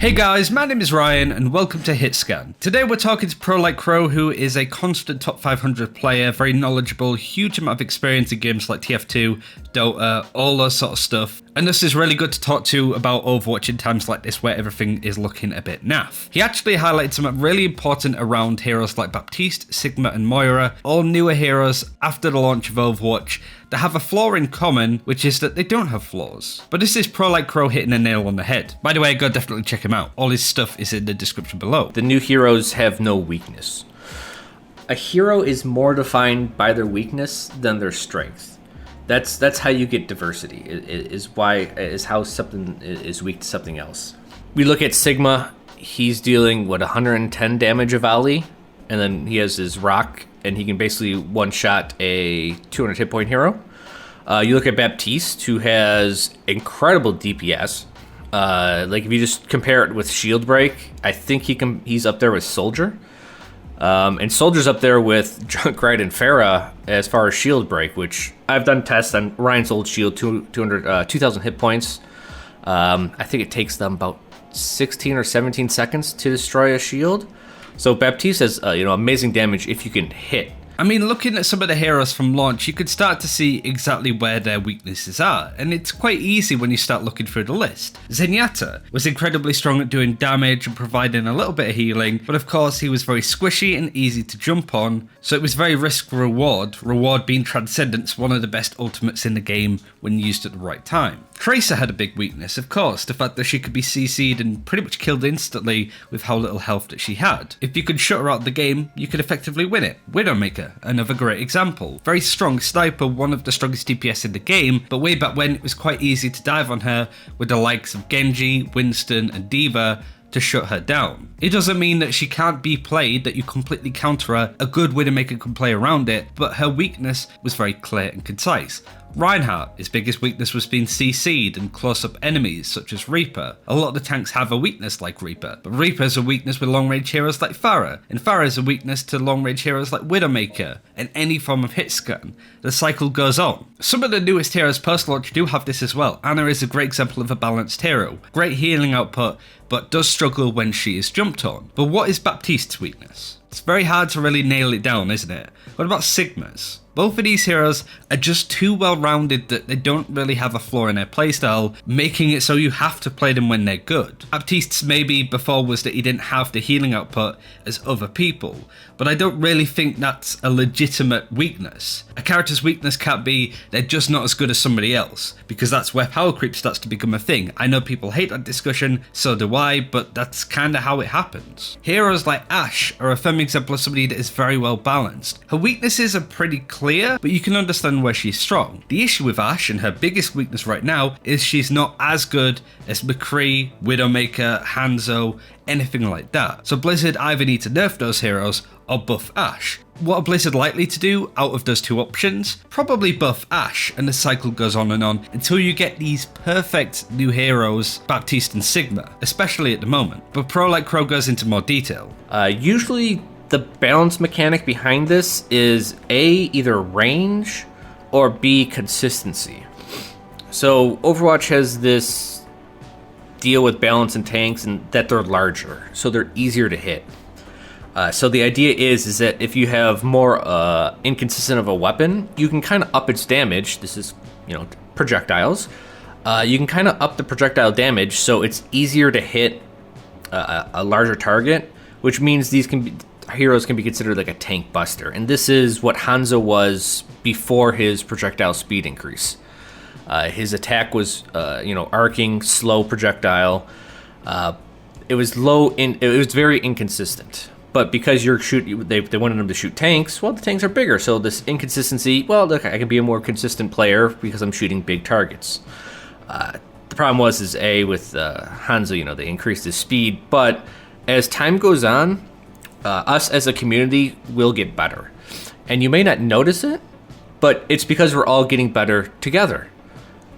Hey guys, my name is Ryan and welcome to HitScan. Today we're talking to ProLikeChro, who is a constant top 500 player, very knowledgeable, huge amount of experience in games like TF2, Dota, all that sort of stuff. And this is really good to talk to about Overwatch in times like this where everything is looking a bit naff. He actually highlighted something really important around heroes like Baptiste, Sigma and Moira, all newer heroes after the launch of Overwatch that have a flaw in common, which is that they don't have flaws. But this is ProLikeChro hitting a nail on the head. By the way, go definitely check him out. All his stuff is in the description below. The new heroes have no weakness. A hero is more defined by their weakness than their strength. That's how you get diversity. Is how something is weak to something else. We look at Sigma. He's dealing 110 damage of Ali, and then he has his rock, and he can basically one-shot a 200 hit point hero. You look at Baptiste, who has incredible DPS. Like if you just compare it with Shield Break, I think he's up there with Soldier. And Soldier's up there with Junkrat and Pharah as far as Shield Break, which I've done tests on Ryan's old shield, 2,000 hit points. I think it takes them about 16 or 17 seconds to destroy a shield. So Baptiste has amazing damage if you can hit. I mean, looking at some of the heroes from launch, you could start to see exactly where their weaknesses are, and it's quite easy when you start looking through the list. Zenyatta was incredibly strong at doing damage and providing a little bit of healing, but of course he was very squishy and easy to jump on, so it was very risk-reward, reward being Transcendence, one of the best ultimates in the game when used at the right time. Tracer had a big weakness, of course, the fact that she could be CC'd and pretty much killed instantly with how little health that she had. If you could shut her out of the game, you could effectively win it. Widowmaker, another great example. Very strong sniper, one of the strongest DPS in the game, but way back when it was quite easy to dive on her with the likes of Genji, Winston and D.Va to shut her down. It doesn't mean that she can't be played, that you completely counter her. A good Widowmaker can play around it, but her weakness was very clear and concise. Reinhardt, his biggest weakness was being CC'd and close-up enemies such as Reaper. A lot of the tanks have a weakness like Reaper, but Reaper has a weakness with long-range heroes like Pharah, and Pharah has a weakness to long-range heroes like Widowmaker, and any form of hit scan. The cycle goes on. Some of the newest heroes post-launch do have this as well. Ana is a great example of a balanced hero. Great healing output, but does struggle when she is jumped on. But what is Baptiste's weakness? It's very hard to really nail it down, isn't it? What about Sigma's? Both of these heroes are just too well-rounded that they don't really have a flaw in their playstyle, making it so you have to play them when they're good. Baptiste's maybe before was that he didn't have the healing output as other people, but I don't really think that's a legitimate weakness. A character's weakness can't be they're just not as good as somebody else, because that's where power creep starts to become a thing. I know people hate that discussion, so do I, but that's kinda how it happens. Heroes like Ashe are a firm example of somebody that is very well balanced. Her weaknesses are pretty clear, but you can understand where she's strong. The issue with Ashe and her biggest weakness right now is she's not as good as McCree, Widowmaker, Hanzo, anything like that. So Blizzard either need to nerf those heroes or buff Ashe. What are Blizzard likely to do out of those two options? Probably buff Ashe, and the cycle goes on and on until you get these perfect new heroes, Baptiste and Sigma, especially at the moment. But ProLikeChro goes into more detail. Usually the balance mechanic behind this is A, either range, or B, consistency. So Overwatch has this deal with balance and tanks and that they're larger, so they're easier to hit. So the idea is that if you have more inconsistent of a weapon, you can kind of up its damage. This is, projectiles. You can kind of up the projectile damage so it's easier to hit a larger target, which means heroes can be considered like a tank buster. And this is what Hanzo was before his projectile speed increase. His attack was, arcing, slow projectile. It was it was very inconsistent. But because they wanted him to shoot tanks, well, the tanks are bigger. So this inconsistency, well, look, I can be a more consistent player because I'm shooting big targets. The problem with Hanzo, they increased his speed. But as time goes on, us as a community will get better. And you may not notice it, but it's because we're all getting better together.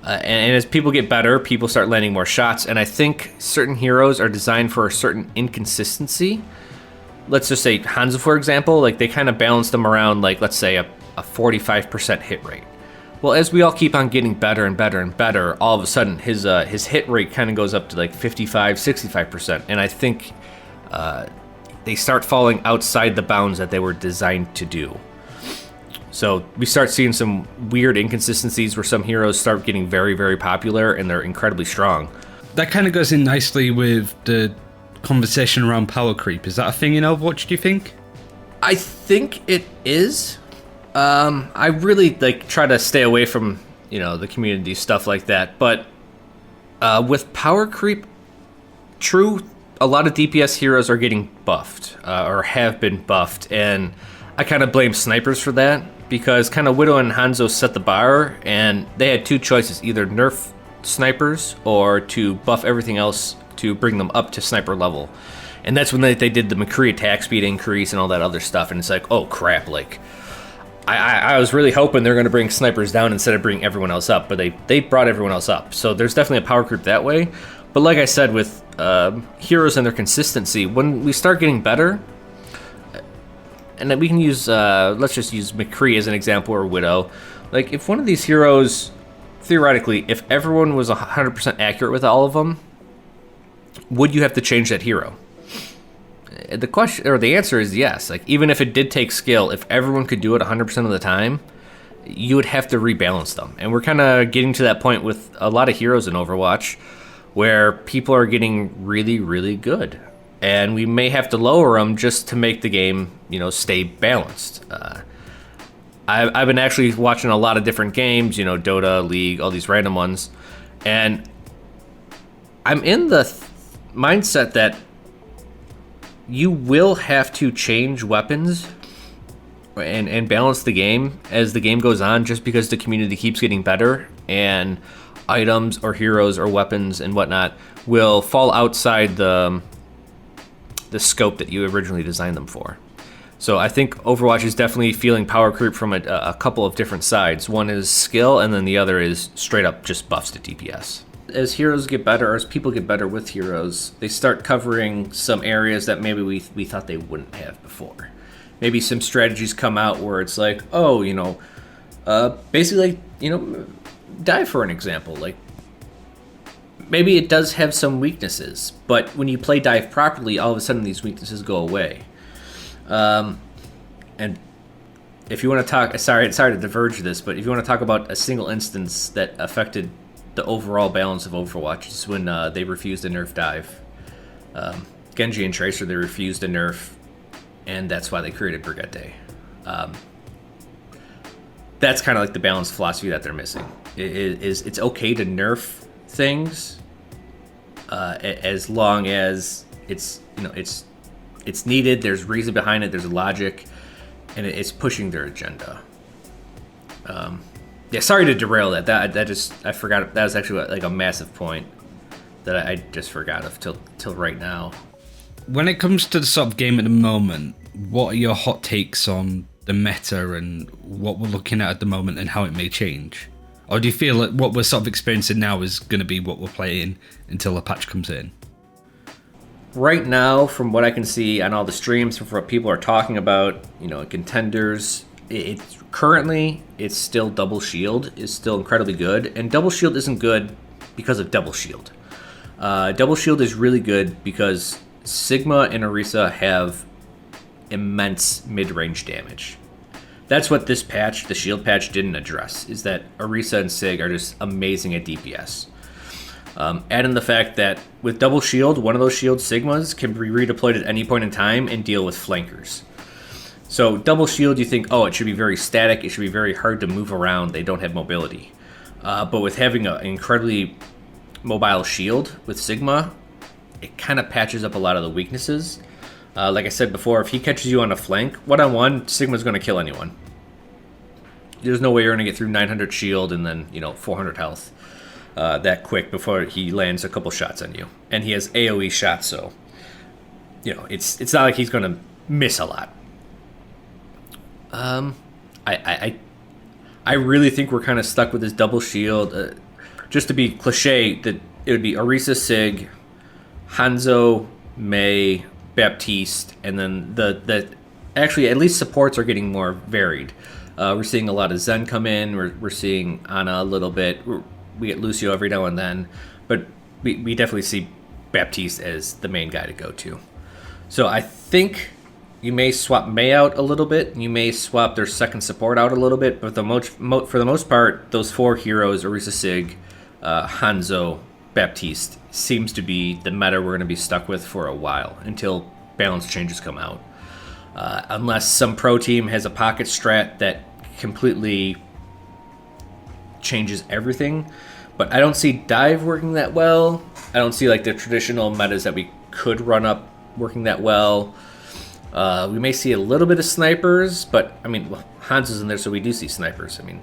And as people get better, people start landing more shots. And I think certain heroes are designed for a certain inconsistency. Let's just say Hanzo, for example, like they kind of balance them around, like, let's say a 45% hit rate. Well, as we all keep on getting better and better and better, all of a sudden his hit rate kind of goes up to like 55, 65%. And I think they start falling outside the bounds that they were designed to do. So we start seeing some weird inconsistencies where some heroes start getting very, very popular and they're incredibly strong. That kind of goes in nicely with the conversation around power creep. Is that a thing in Overwatch, do you think? I think it is. I really try to stay away from, the community stuff like that. But with power creep, true, a lot of DPS heroes are getting buffed or have been buffed. And I kind of blame snipers for that because kind of Widow and Hanzo set the bar and they had two choices, either nerf snipers or to buff everything else to bring them up to sniper level. And that's when they did the McCree attack speed increase and all that other stuff. And it's like, oh crap, I was really hoping they're going to bring snipers down instead of bringing everyone else up, but they brought everyone else up. So there's definitely a power creep that way. But like I said, with heroes and their consistency, when we start getting better, and then we can use, let's just use McCree as an example, or Widow. Like, if one of these heroes, theoretically, if everyone was 100% accurate with all of them, would you have to change that hero? The question, or the answer is yes. Like, even if it did take skill, if everyone could do it 100% of the time, you would have to rebalance them. And we're kind of getting to that point with a lot of heroes in Overwatch where people are getting really, really good. And we may have to lower them just to make the game, stay balanced. I've been actually watching a lot of different games, Dota, League, all these random ones. And I'm in the mindset that you will have to change weapons and balance the game as the game goes on, just because the community keeps getting better and items or heroes or weapons and whatnot will fall outside the scope that you originally designed them for. So I think Overwatch is definitely feeling power creep from a couple of different sides. One is skill, and then the other is straight up just buffs to DPS. As heroes get better, or as people get better with heroes, they start covering some areas that maybe we thought they wouldn't have before. Maybe some strategies come out where it's like, basically, dive for an example. Like, maybe it does have some weaknesses, but when you play dive properly, all of a sudden these weaknesses go away. And if you want to talk, sorry to diverge this, but if you want to talk about a single instance that affected the overall balance of Overwatch, is when they refused to nerf dive. Genji and Tracer, they refused to nerf, and that's why they created Brigitte. That's kind of like the balanced philosophy that they're missing. It's okay to nerf things as long as it's needed, there's reason behind it, there's logic, and it's pushing their agenda. Yeah, sorry to derail that. I forgot. That was actually like a massive point that I just forgot of till right now. When it comes to the sort of game at the moment, what are your hot takes on the meta and what we're looking at the moment and how it may change? Or do you feel that what we're sort of experiencing now is going to be what we're playing until a patch comes in? Right now, from what I can see on all the streams, from what people are talking about, contenders, currently it's still Double Shield is still incredibly good, and Double Shield isn't good because of Double Shield. Double Shield is really good because Sigma and Orisa have immense mid-range damage. That's what this patch, the Shield patch, didn't address, is that Orisa and Sig are just amazing at DPS. Add in the fact that with Double Shield, one of those Shield Sigmas can be redeployed at any point in time and deal with flankers. So Double Shield, you think, it should be very static, it should be very hard to move around, they don't have mobility. But with having an incredibly mobile shield with Sigma, it kind of patches up a lot of the weaknesses. Like I said before, if he catches you on a flank, one-on-one, Sigma's going to kill anyone. There's no way you're going to get through 900 shield and then, 400 health that quick before he lands a couple shots on you. And he has AoE shots, so, it's not like he's going to miss a lot. I really think we're kind of stuck with this double shield. Just to be cliche, that it would be Orisa, Sig, Hanzo, Mei, Baptiste, and then the actually at least supports are getting more varied. We're seeing a lot of Zen come in. We're seeing Ana a little bit. We get Lucio every now and then, but we definitely see Baptiste as the main guy to go to. So I think you may swap Mei out a little bit. You may swap their second support out a little bit, but for the most part, those 4 heroes, Orisa Sig, Hanzo, Baptiste, seems to be the meta we're going to be stuck with for a while until balance changes come out. Unless some pro team has a pocket strat that completely changes everything. But I don't see dive working that well. I don't see like the traditional metas that we could run up working that well. We may see a little bit of snipers, but I mean, Hanzo's in there, so we do see snipers. I mean,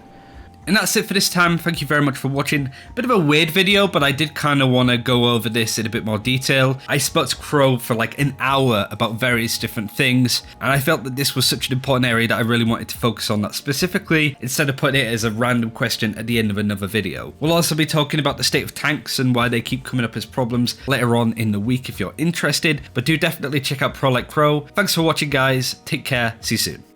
and that's it for this time. Thank you very much for watching. Bit of a weird video, but I did kind of want to go over this in a bit more detail. I spoke to Crow for like an hour about various different things, and I felt that this was such an important area that I really wanted to focus on that specifically, instead of putting it as a random question at the end of another video. We'll also be talking about the state of tanks and why they keep coming up as problems later on in the week if you're interested, but do definitely check out ProLikeChro. Thanks for watching, guys. Take care. See you soon.